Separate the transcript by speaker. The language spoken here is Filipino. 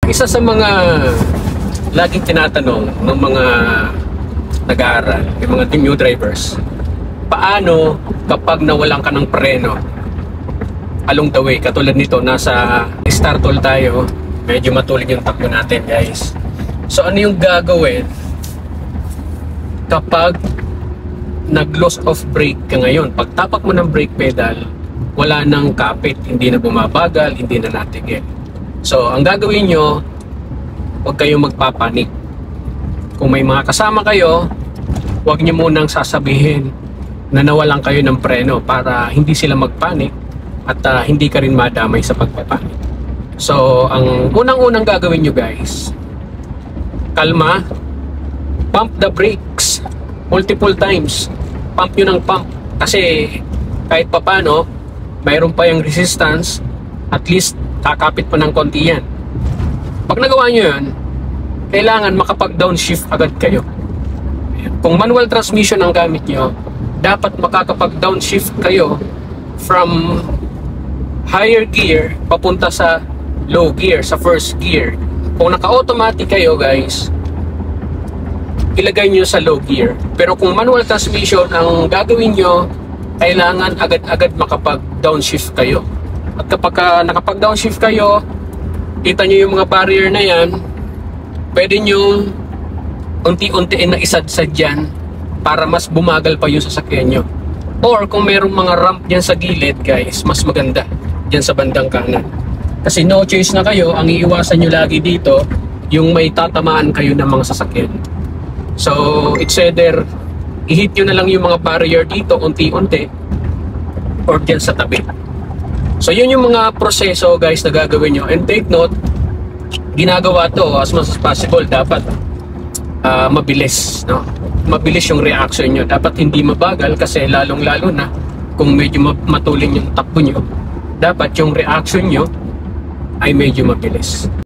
Speaker 1: Isa sa mga laging tinatanong ng mga nag-aaral, yung mga new drivers, paano kapag nawalan ka ng preno along the way? Katulad nito, nasa start toll tayo, medyo matulig yung takbo natin, guys. So ano yung gagawin kapag nag-loss of brake ka ngayon? Pag tapak mo ng brake pedal, wala nang kapit, hindi na bumabagal, hindi na natigil. So ang gagawin nyo, huwag kayong magpapanik. Kung may mga kasama kayo, huwag nyo munang sasabihin na nawalan kayo ng preno para hindi sila magpanik at hindi ka rin madamay sa pagpapanik. So ang unang-unang gagawin nyo, guys, kalma, pump the brakes multiple times. Pump nyo ng pump kasi kahit papano mayroon pa yung resistance, at least kakapit pa ng konti yan. Pag nagawa nyo yun, kailangan makapag-downshift agad kayo. Kung manual transmission ang gamit nyo, dapat makakapag-downshift kayo from higher gear papunta sa low gear, sa first gear. Kung naka-automatic kayo, guys, ilagay nyo sa low gear. Pero kung manual transmission ang gagawin nyo, kailangan agad-agad makapag-downshift kayo. At kapag nakapag-downshift kayo, kita nyo yung mga barrier na yan, pwede nyo unti-untiin na isadsad dyan para mas bumagal pa yung sasakyan nyo. Or kung merong mga ramp dyan sa gilid, guys, mas maganda dyan sa bandang kanan. Kasi no choice na kayo, ang iiwasan nyo lagi dito, yung may tatamaan kayo ng mga sasakyan. So, it's either i-hit nyo na lang yung mga barrier dito unti-unti or dyan sa tabi. So yun yung mga proseso, guys, na gagawin nyo. And take note, ginagawa to as much as possible, dapat mabilis, no? Mabilis yung reaction nyo. Dapat hindi mabagal kasi lalong-lalo na kung medyo matulin yung takbo nyo, dapat yung reaction nyo ay medyo mabilis.